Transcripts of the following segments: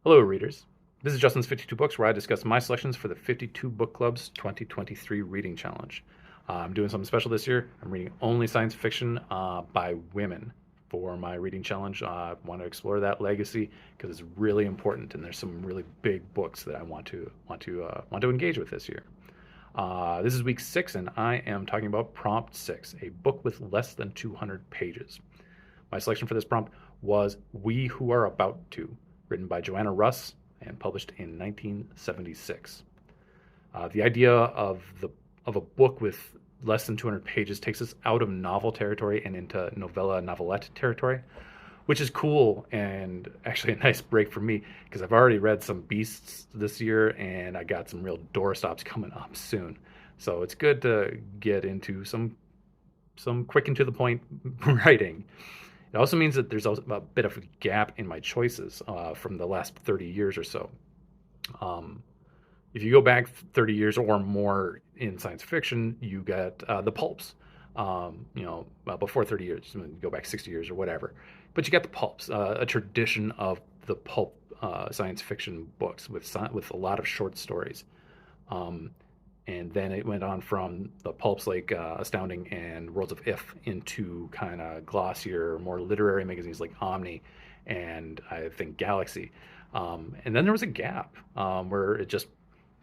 Hello, readers. This is Justin's 52 Books, where I discuss my selections for the 52 Book Club's 2023 Reading Challenge. I'm doing something special this year. I'm reading only science fiction by women for my reading challenge. I want to explore that legacy because it's really important, and there's some really big books that I want to engage with this year. This is week 6, and I am talking about Prompt 6, a book with less than 200 pages. My selection for this prompt was We Who Are About To, written by Joanna Russ and published in 1976. The idea of a book with less than 200 pages takes us out of novel territory and into novella novelette territory, which is cool and actually a nice break for me because I've already read some beasts this year and I got some real doorstops coming up soon. So it's good to get into some quick and to the point writing. It also means that there's a bit of a gap in my choices from the last 30 years or so. Um, if you go back 30 years or more in science fiction, you get the pulps. Before 30 years, you go back 60 years or whatever. But you get the pulps, a tradition of the pulp science fiction books with a lot of short stories. Um, and then it went on from the pulps like Astounding and Worlds of If into kind of glossier, more literary magazines like Omni and I think Galaxy. And then there was a gap where it just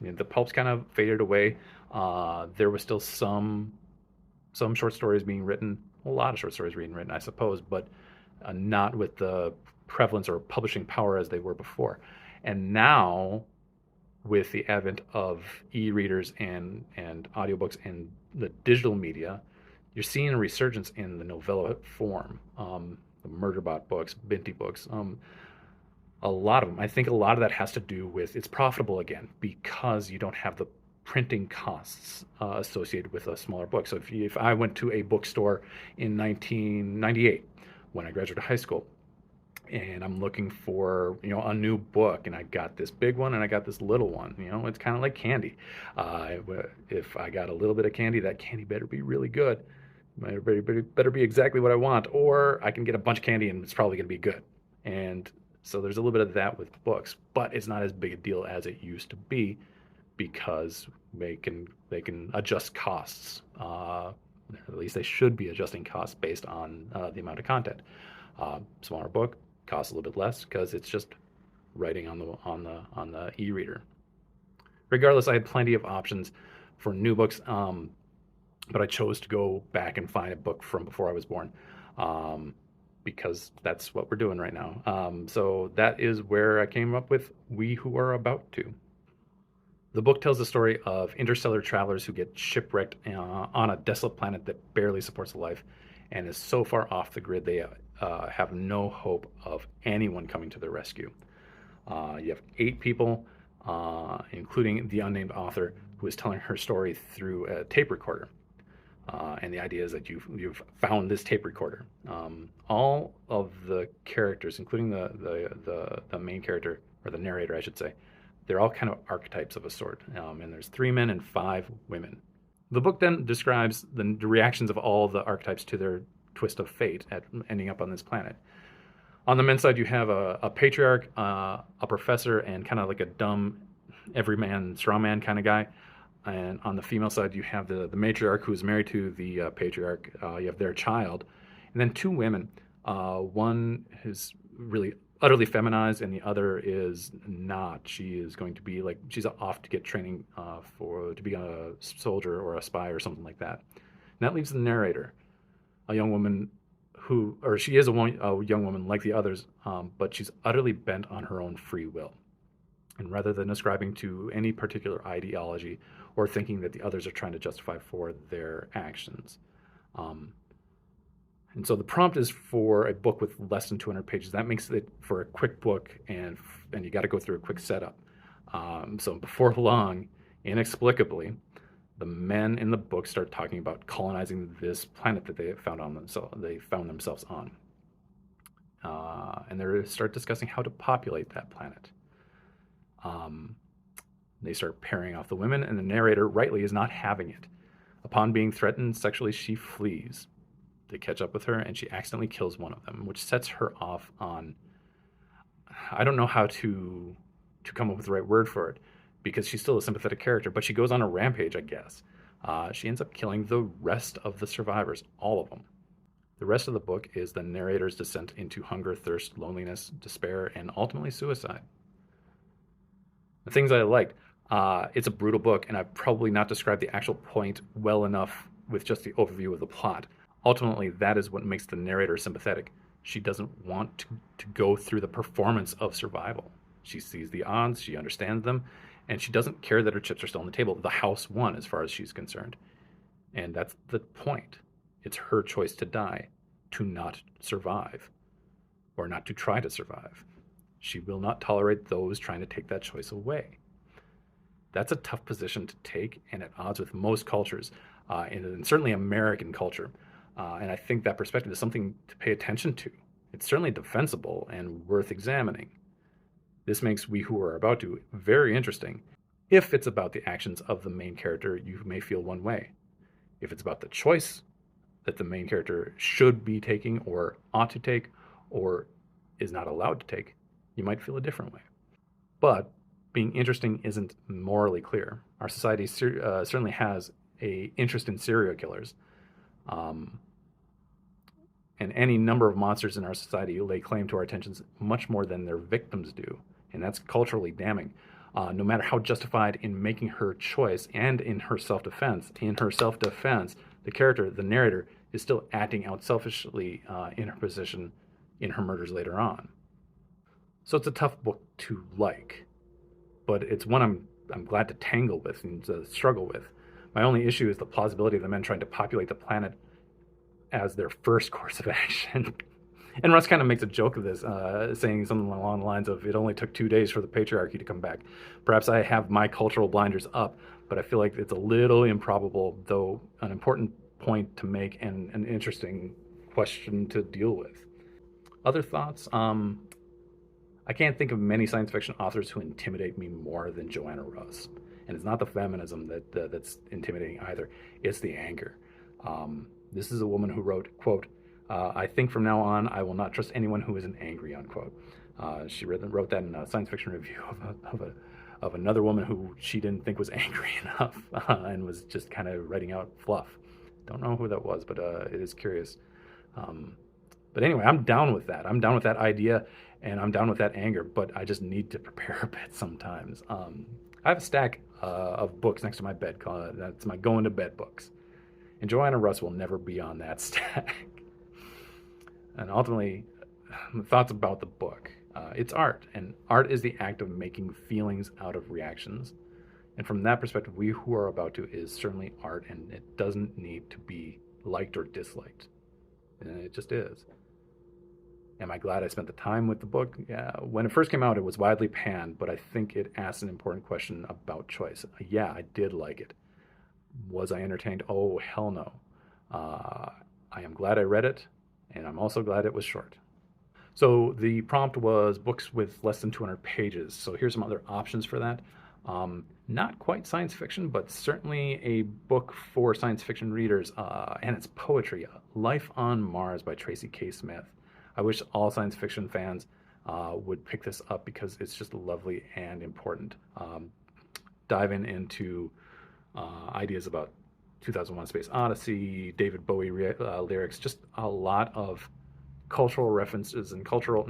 the pulps kind of faded away. There was still some short stories being written, a lot of short stories being written, I suppose, but not with the prevalence or publishing power as they were before. And now with the advent of e-readers and audiobooks and the digital media, you're seeing a resurgence in the novella form. The Murderbot books, Binti books, a lot of them. I think a lot of that has to do with it's profitable again because you don't have the printing costs associated with a smaller book. So if I went to a bookstore in 1998 when I graduated high school, and I'm looking for a new book, and I got this big one and I got this little one. It's kind of like candy. Uh, if I got a little bit of candy, that candy better be really good. Better be exactly what I want, or I can get a bunch of candy and it's probably going to be good. And so there's a little bit of that with books, but it's not as big a deal as it used to be because they can adjust costs. At least they should be adjusting costs based on the amount of content. Smaller book costs a little bit less because it's just writing on the e-reader. Regardless, I had plenty of options for new books, but I chose to go back and find a book from before I was born because that's what we're doing right now. So that is where I came up with We Who Are About To. The book tells the story of interstellar travelers who get shipwrecked on a desolate planet that barely supports life and is so far off the grid they have no hope of anyone coming to their rescue. You have 8 people, including the unnamed author, who is telling her story through a tape recorder. And the idea is that you've found this tape recorder. All of the characters, including the main character, or the narrator, I should say, they're all kind of archetypes of a sort. And there's 3 men and 5 women. The book then describes the reactions of all the archetypes to their twist of fate at ending up on this planet. On the men's side, you have a patriarch, a professor, and kind of like a dumb everyman, strawman kind of guy. And on the female side, you have the matriarch who's married to the patriarch. You have their child. And then 2 women. One is really utterly feminized, and the other is not. She is going to be she's off to get training to be a soldier or a spy or something like that. And that leaves the narrator, a young woman she is a young woman like the others, but she's utterly bent on her own free will. And rather than ascribing to any particular ideology or thinking that the others are trying to justify for their actions. And so the prompt is for a book with less than 200 pages. That makes it for a quick book, and you got to go through a quick setup. So before long, inexplicably, the men in the book start talking about colonizing this planet that they found themselves on. And they start discussing how to populate that planet. They start pairing off the women, and the narrator, rightly, is not having it. Upon being threatened sexually, she flees. They catch up with her, and she accidentally kills one of them, which sets her off on I don't know how to come up with the right word for it, because she's still a sympathetic character, but she goes on a rampage, I guess. She ends up killing the rest of the survivors, all of them. The rest of the book is the narrator's descent into hunger, thirst, loneliness, despair, and ultimately suicide. The things I liked. It's a brutal book, and I've probably not described the actual point well enough with just the overview of the plot. Ultimately, that is what makes the narrator sympathetic. She doesn't want to go through the performance of survival. She sees the odds, she understands them, and she doesn't care that her chips are still on the table. The house won as far as she's concerned. And that's the point. It's her choice to die, to not survive, or not to try to survive. She will not tolerate those trying to take that choice away. That's a tough position to take and at odds with most cultures, and certainly American culture. And I think that perspective is something to pay attention to. It's certainly defensible and worth examining. This makes We Who Are About to very interesting. If it's about the actions of the main character, you may feel one way. If it's about the choice that the main character should be taking or ought to take or is not allowed to take, you might feel a different way. But being interesting isn't morally clear. Our society certainly has a interest in serial killers. Um, and any number of monsters in our society lay claim to our attentions much more than their victims do. And that's culturally damning. No matter how justified in making her choice and in her self-defense, the character, the narrator, is still acting out selfishly in her position in her murders later on. So it's a tough book to like, but it's one I'm glad to tangle with and to struggle with. My only issue is the plausibility of the men trying to populate the planet as their first course of action. And Russ kind of makes a joke of this, saying something along the lines of, it only took 2 days for the patriarchy to come back. Perhaps I have my cultural blinders up, but I feel like it's a little improbable, though an important point to make and an interesting question to deal with. Other thoughts? I can't think of many science fiction authors who intimidate me more than Joanna Russ. And it's not the feminism that's intimidating either. It's the anger. This is a woman who wrote, quote, I think from now on I will not trust anyone who isn't angry, unquote. She wrote that in a science fiction review of another woman who she didn't think was angry enough and was just kind of writing out fluff. Don't know who that was, but it is curious. But anyway, I'm down with that. I'm down with that idea, and I'm down with that anger, but I just need to prepare a bit sometimes. I have a stack of books next to my bed. That's my going to bed books. And Joanna Russ will never be on that stack. And ultimately, thoughts about the book. It's art, and art is the act of making feelings out of reactions. And from that perspective, We Who Are About to is certainly art, and it doesn't need to be liked or disliked. And it just is. Am I glad I spent the time with the book? Yeah. When it first came out, it was widely panned, but I think it asked an important question about choice. Yeah, I did like it. Was I entertained? Oh, hell no. I am glad I read it, and I'm also glad it was short. So the prompt was books with less than 200 pages. So here's some other options for that. Not quite science fiction, but certainly a book for science fiction readers, and it's poetry. Life on Mars by Tracy K. Smith. I wish all science fiction fans would pick this up because it's just lovely and important. Diving into ideas about 2001: Space Odyssey, David Bowie lyrics, just a lot of cultural references and cultural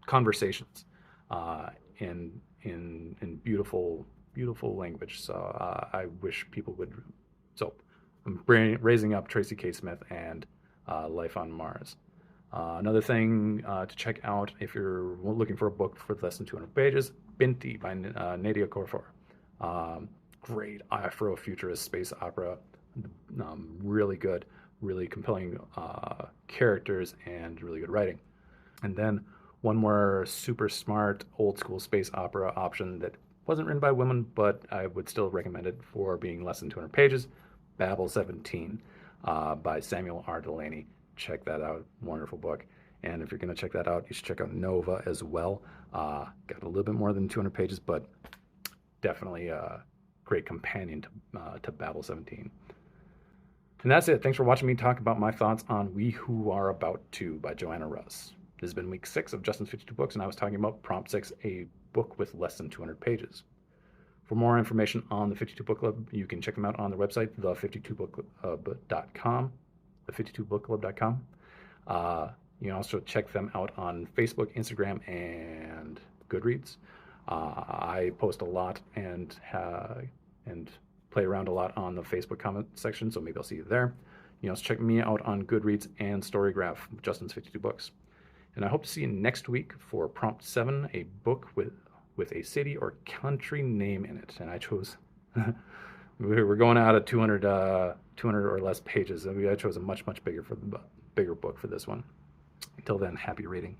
conversations in beautiful language. So I wish people would. So I'm raising up Tracy K. Smith and Life on Mars. Another thing to check out if you're looking for a book for less than 200 pages, Binti by Nnedi Okorofor. Great Afrofuturist space opera. Really good, really compelling characters and really good writing. And then one more super smart old school space opera option that wasn't written by women, but I would still recommend it for being less than 200 pages, Babel 17 by Samuel R. Delaney. Check that out. Wonderful book. And if you're going to check that out, you should check out Nova as well. Got a little bit more than 200 pages, but definitely a great companion to Babel 17. And that's it. Thanks for watching me talk about my thoughts on We Who Are About To by Joanna Russ. This has been week 6 of Justin's 52 Books, and I was talking about Prompt 6, a book with less than 200 pages. For more information on the 52 Book Club, you can check them out on the website, the52bookclub.com, the52bookclub.com. You can also check them out on Facebook, Instagram, and Goodreads. I post a lot and play around a lot on the Facebook comment section, so maybe I'll see you there. You can also check me out on Goodreads and Storygraph, Justin's 52 Books. And I hope to see you next week for Prompt 7, a book with a city or country name in it. And I chose, we're going out of 200 or less pages. I chose a much bigger book for this one. Until then, happy reading.